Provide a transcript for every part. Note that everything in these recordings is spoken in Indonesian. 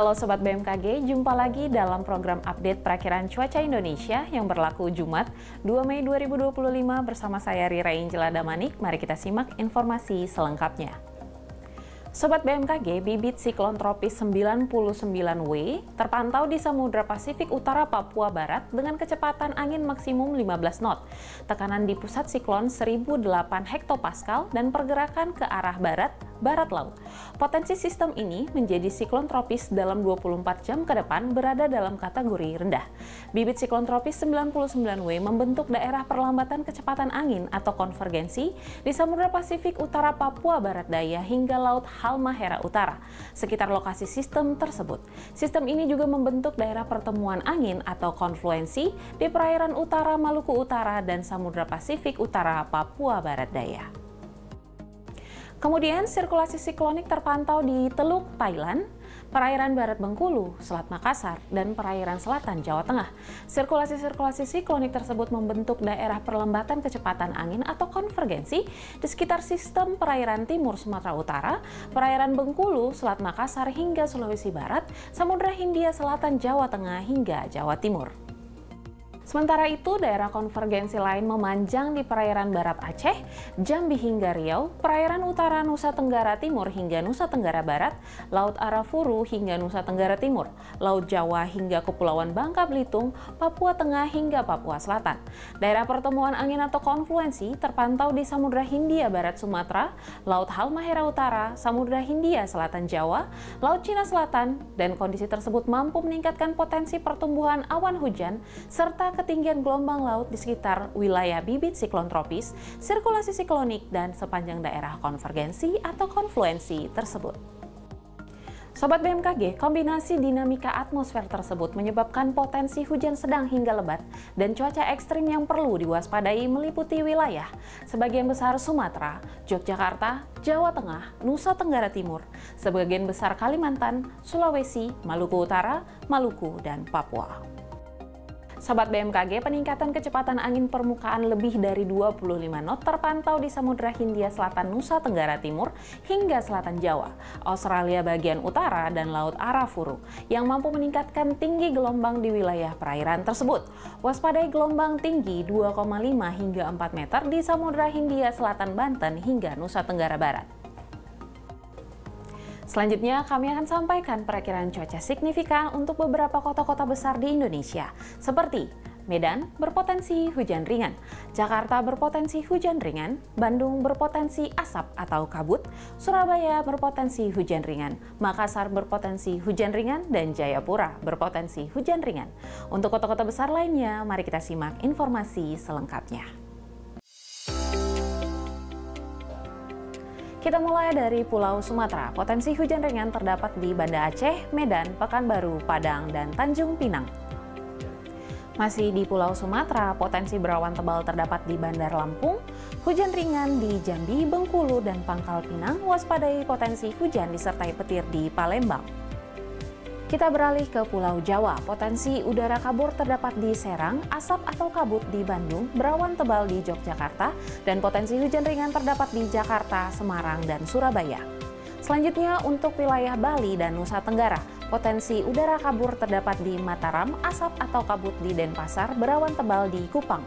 Halo Sobat BMKG, jumpa lagi dalam program update perakiraan cuaca Indonesia yang berlaku Jumat 2 Mei 2025 bersama saya Rira Injela Damanik. Mari kita simak informasi selengkapnya. Sobat BMKG, bibit siklon tropis 99W terpantau di Samudra Pasifik Utara Papua Barat dengan kecepatan angin maksimum 15 knot. Tekanan di pusat siklon 1008 hektopascal dan pergerakan ke arah barat laut. Potensi sistem ini menjadi siklon tropis dalam 24 jam ke depan berada dalam kategori rendah. Bibit siklon tropis 99W membentuk daerah perlambatan kecepatan angin atau konvergensi di Samudra Pasifik Utara Papua Barat Daya hingga Laut Halmahera Utara, sekitar lokasi sistem tersebut. Sistem ini juga membentuk daerah pertemuan angin atau konfluensi di perairan utara Maluku Utara dan Samudra Pasifik Utara Papua Barat Daya. Kemudian sirkulasi siklonik terpantau di Teluk Thailand, perairan barat Bengkulu, Selat Makassar, dan perairan selatan Jawa Tengah. Sirkulasi-sirkulasi siklonik tersebut membentuk daerah perlambatan kecepatan angin atau konvergensi di sekitar sistem perairan timur Sumatera Utara, perairan Bengkulu, Selat Makassar hingga Sulawesi Barat, Samudra Hindia Selatan Jawa Tengah hingga Jawa Timur. Sementara itu, daerah konvergensi lain memanjang di perairan barat Aceh, Jambi hingga Riau, perairan utara Nusa Tenggara Timur hingga Nusa Tenggara Barat, Laut Arafuru hingga Nusa Tenggara Timur, Laut Jawa hingga Kepulauan Bangka Belitung, Papua Tengah hingga Papua Selatan. Daerah pertemuan angin atau konfluensi terpantau di Samudra Hindia Barat Sumatera, Laut Halmahera Utara, Samudra Hindia Selatan Jawa, Laut Cina Selatan, dan kondisi tersebut mampu meningkatkan potensi pertumbuhan awan hujan serta ketinggian gelombang laut di sekitar wilayah bibit siklon tropis, sirkulasi siklonik, dan sepanjang daerah konvergensi atau konfluensi tersebut. Sobat BMKG, kombinasi dinamika atmosfer tersebut menyebabkan potensi hujan sedang hingga lebat dan cuaca ekstrim yang perlu diwaspadai meliputi wilayah sebagian besar Sumatera, Yogyakarta, Jawa Tengah, Nusa Tenggara Timur, sebagian besar Kalimantan, Sulawesi, Maluku Utara, Maluku, dan Papua. Sobat BMKG, peningkatan kecepatan angin permukaan lebih dari 25 knot terpantau di Samudra Hindia Selatan Nusa Tenggara Timur hingga selatan Jawa, Australia bagian utara, dan Laut Arafuru yang mampu meningkatkan tinggi gelombang di wilayah perairan tersebut. Waspadai gelombang tinggi 2,5 hingga 4 meter di Samudra Hindia Selatan Banten hingga Nusa Tenggara Barat. Selanjutnya, kami akan sampaikan perakiraan cuaca signifikan untuk beberapa kota-kota besar di Indonesia, seperti Medan berpotensi hujan ringan, Jakarta berpotensi hujan ringan, Bandung berpotensi asap atau kabut, Surabaya berpotensi hujan ringan, Makassar berpotensi hujan ringan, dan Jayapura berpotensi hujan ringan. Untuk kota-kota besar lainnya, mari kita simak informasi selengkapnya. Kita mulai dari Pulau Sumatera. Potensi hujan ringan terdapat di Banda Aceh, Medan, Pekanbaru, Padang, dan Tanjung Pinang. Masih di Pulau Sumatera, potensi berawan tebal terdapat di Bandar Lampung, hujan ringan di Jambi, Bengkulu, dan Pangkal Pinang. Waspadai potensi hujan disertai petir di Palembang. Kita beralih ke Pulau Jawa. Potensi udara kabur terdapat di Serang, asap atau kabut di Bandung, berawan tebal di Yogyakarta, dan potensi hujan ringan terdapat di Jakarta, Semarang, dan Surabaya. Selanjutnya untuk wilayah Bali dan Nusa Tenggara, potensi udara kabur terdapat di Mataram, asap atau kabut di Denpasar, berawan tebal di Kupang.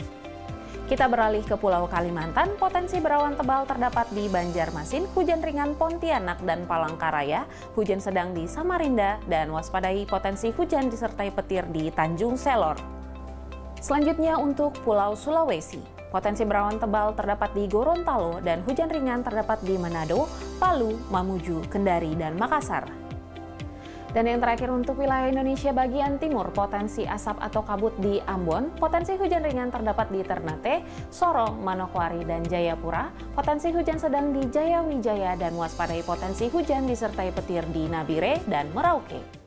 Kita beralih ke Pulau Kalimantan, potensi berawan tebal terdapat di Banjarmasin, hujan ringan Pontianak dan Palangkaraya, hujan sedang di Samarinda, dan waspadai potensi hujan disertai petir di Tanjung Selor. Selanjutnya untuk Pulau Sulawesi, potensi berawan tebal terdapat di Gorontalo dan hujan ringan terdapat di Manado, Palu, Mamuju, Kendari, dan Makassar. Dan yang terakhir untuk wilayah Indonesia bagian timur, potensi asap atau kabut di Ambon, potensi hujan ringan terdapat di Ternate, Sorong, Manokwari, dan Jayapura, potensi hujan sedang di Jayawijaya, dan waspadai potensi hujan disertai petir di Nabire dan Merauke.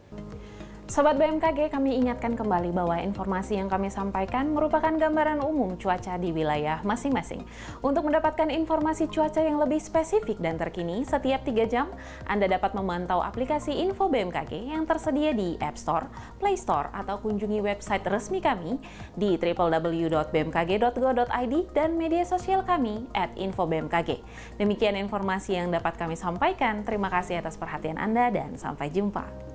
Sobat BMKG, kami ingatkan kembali bahwa informasi yang kami sampaikan merupakan gambaran umum cuaca di wilayah masing-masing. Untuk mendapatkan informasi cuaca yang lebih spesifik dan terkini, setiap 3 jam Anda dapat memantau aplikasi Info BMKG yang tersedia di App Store, Play Store, atau kunjungi website resmi kami di www.bmkg.go.id dan media sosial kami @infobmkg. Demikian informasi yang dapat kami sampaikan. Terima kasih atas perhatian Anda dan sampai jumpa.